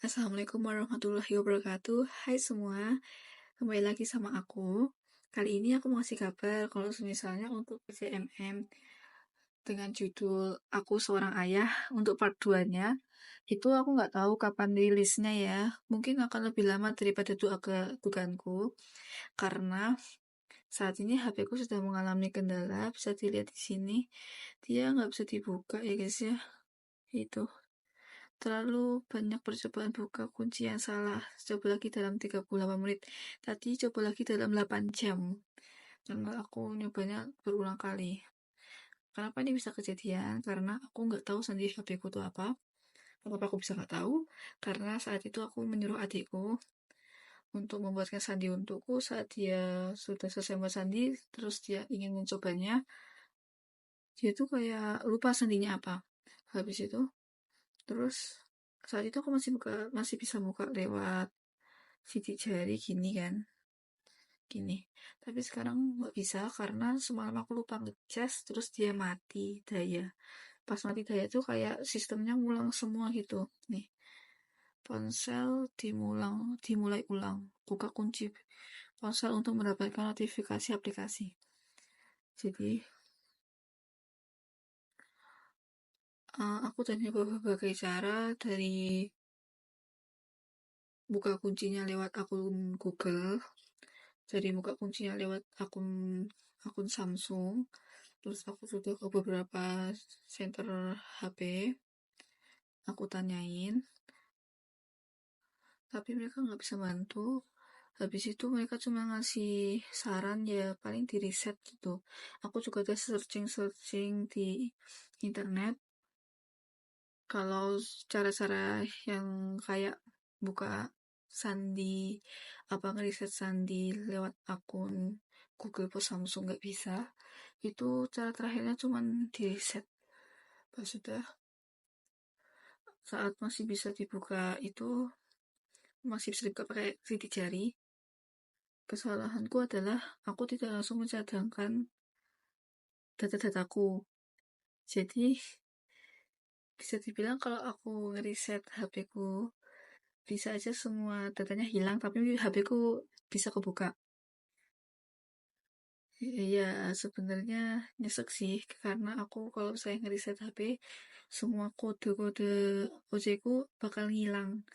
Assalamualaikum warahmatullahi wabarakatuh. Hai semua, kembali lagi sama aku. Kali ini aku mau kasih kabar kalau misalnya untuk PCMM dengan judul Aku Seorang Ayah untuk part 2-nya, itu aku nggak tahu kapan rilisnya ya. Mungkin akan lebih lama daripada dugaanku, karena saat ini HP ku sudah mengalami kendala, bisa dilihat di sini. Dia nggak bisa dibuka ya guys ya. Itu. Terlalu banyak percobaan buka kunci yang salah. Coba lagi dalam 38 menit. Tadi coba lagi dalam 8 jam. Karena aku nyobanya berulang kali. Kenapa ini bisa kejadian? Karena aku nggak tahu sendiri HP ku itu apa. Kenapa aku bisa nggak tahu? Karena saat itu aku menyuruh adikku untuk membuatkan sandi untukku. Saat dia sudah selesai membuat sandi, terus dia ingin mencobanya, dia tuh kayak lupa sandinya apa. Habis itu, terus saat itu aku masih bisa buka lewat sidik jari gini kan, gini. Tapi sekarang nggak bisa karena semalam aku lupa ngecas, terus dia mati daya. Pas mati daya tuh kayak sistemnya ngulang semua gitu. Nih, ponsel dimulai ulang. Buka kunci ponsel untuk mendapatkan notifikasi aplikasi. Jadi, aku tanya berbagai cara dari buka kuncinya lewat akun Google, dari buka kuncinya lewat akun Samsung. Terus aku sudah ke beberapa center HP, aku tanyain, tapi mereka nggak bisa bantu. Habis itu mereka cuma ngasih saran ya paling di reset gitu. Aku juga udah searching di internet kalau cara-cara yang kayak buka sandi, apa ngeriset sandi lewat akun Google Pos Samsung nggak bisa. Itu cara terakhirnya cuma di reset. Pas sudah saat masih bisa dibuka itu, masih bisa dibuka pakai sidik jari. Kesalahanku adalah aku tidak langsung mencadangkan data-dataku. Jadi bisa dibilang kalau aku ngeriset HP ku, bisa aja semua datanya hilang, tapi HP ku bisa kebuka. Iya, sebenarnya nyesek sih, karena aku kalau saya ngeriset HP, semua kode-kode OC ku bakal hilang.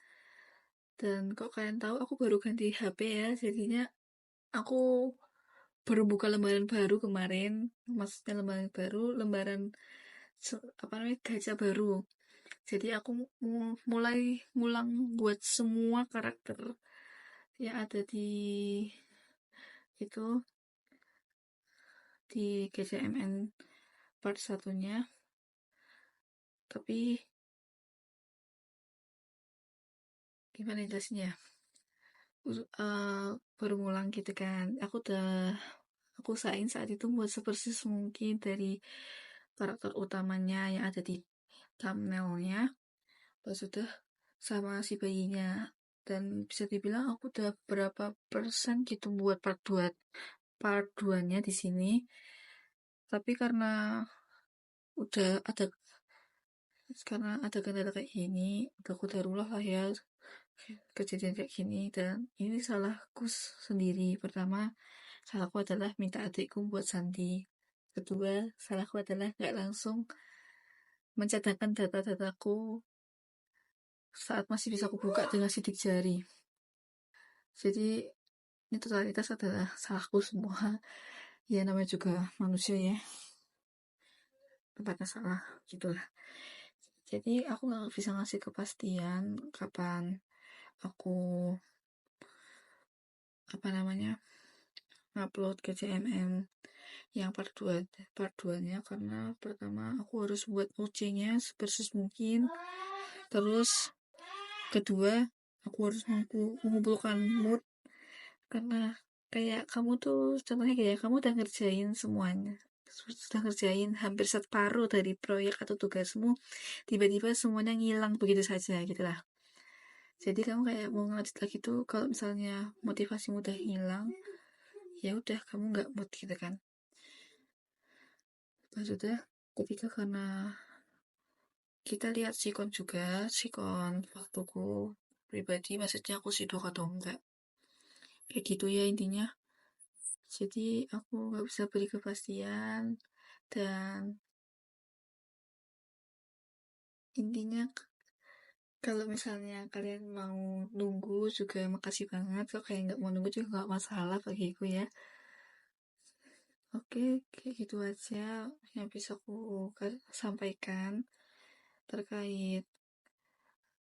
Dan kok kalian tahu aku baru ganti HP ya, jadinya aku baru buka lembaran baru kemarin, maksudnya lembaran baru, lembaran apa namanya gacha baru. Jadi aku mulai ngulang buat semua karakter yang ada itu di GCMN part satunya. Tapi gimana jelasnya? Baru ngulang gitu kan. Aku usahain saat itu buat sepersis mungkin dari karakter utamanya yang ada di thumbnailnya, pas sudah sama si bayinya. Dan bisa dibilang aku udah berapa persen gitu buat part 2 nya di sini. Tapi udah ada karena ada kendala kayak gini, udah aku darulah lah ya kejadian kayak gini. Dan ini salahku sendiri. Pertama, salahku adalah minta adikku buat sandi. Kedua, salahku adalah nggak langsung mencadangkan data-dataku saat masih bisa aku buka dengan sidik jari. Jadi ini totalitas adalah salahku semua. Ya namanya juga manusia ya, tempatnya salah gitulah. Jadi aku nggak bisa ngasih kepastian kapan aku apa namanya ngupload ke CMM yang part 2 nya, karena pertama aku harus buat OC-nya sepersis mungkin. Terus kedua, aku harus mengumpulkan mood, karena kayak kamu tuh contohnya kayak kamu udah ngerjain semuanya, sudah ngerjain hampir separuh dari proyek atau tugasmu, tiba-tiba semuanya ngilang begitu saja gitu lah. Jadi kamu kayak mau ngelanjut lagi tuh, kalau misalnya motivasimu udah hilang, ya udah kamu nggak mood gitu kan. Maksudnya ketika karena kita lihat sikon juga, sikon waktuku pribadi, maksudnya aku sibuk atau enggak. Kayak gitu ya intinya. Jadi aku nggak bisa beri kepastian, dan intinya kalau misalnya kalian mau nunggu juga makasih banget. Kalau kayak nggak mau nunggu juga nggak masalah bagiku ya. Oke, kayak gitu aja yang bisa aku sampaikan terkait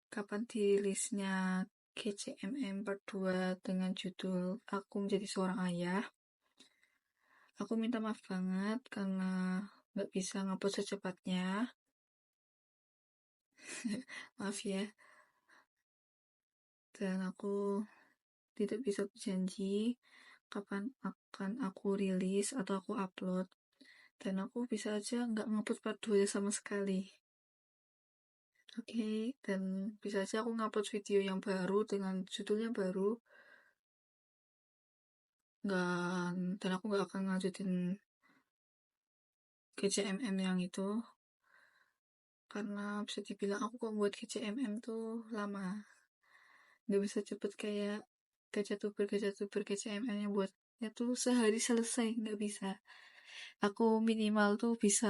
kapan dirilisnya KCMM Part 2 dengan judul Aku Menjadi Seorang Ayah. Aku minta maaf banget karena nggak bisa ngupload secepatnya. Maaf ya. Dan aku tidak bisa berjanji kapan akan aku rilis atau aku upload. Dan aku bisa aja nggak ngupload part 2 sama sekali. Oke, dan bisa aja aku ngupload video yang baru dengan judulnya baru. Nggak, dan aku nggak akan ngajutin GCMM yang itu. Karena bisa dibilang aku kok buat GCMM tuh lama. Nggak bisa cepet kayak gacha tuber GCMM yang buatnya tuh sehari selesai. Nggak bisa. Aku minimal tuh bisa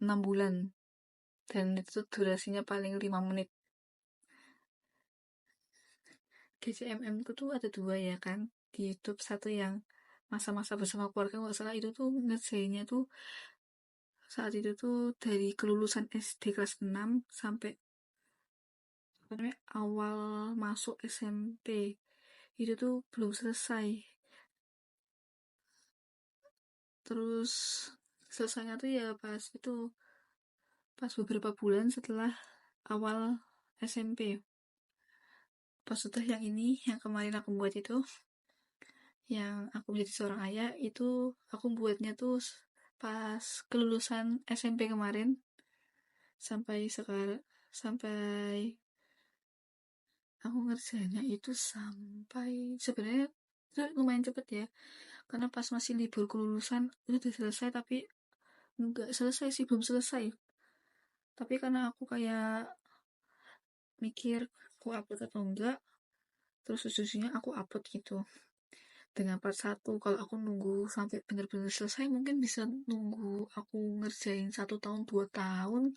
6 bulan. Dan itu durasinya paling 5 menit. GCMM itu tuh ada 2 ya kan di YouTube. Satu yang masa-masa bersama keluarga, nggak salah itu tuh ngerjainnya tuh saat itu tuh dari kelulusan SD kelas 6 sampai awal masuk SMP. Itu tuh belum selesai. Terus selesainya tuh ya pas beberapa bulan setelah awal SMP. Pas sudah yang ini, yang kemarin aku buat itu, yang aku menjadi seorang ayah, itu aku buatnya tuh pas kelulusan SMP kemarin sampai sekarang, sampai aku ngerjainnya itu sampai sebenarnya itu lumayan cepet ya, karena pas masih libur kelulusan itu udah selesai, tapi enggak selesai sih, belum selesai. Tapi karena aku kayak mikir aku upload atau enggak, terus ujungnya aku upload gitu. Dengan part 1, kalau aku nunggu sampai bener-bener selesai mungkin bisa nunggu aku ngerjain 1 tahun 2 tahun,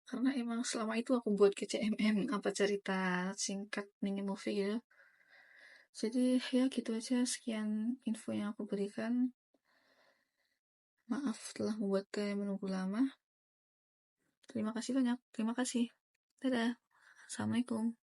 karena emang selama itu aku buat KCMM apa cerita singkat mini movie gitu. Jadi ya gitu aja, sekian info yang aku berikan. Maaf telah membuat kalian menunggu lama. Terima kasih banyak. Terima kasih. Dadah. Assalamualaikum.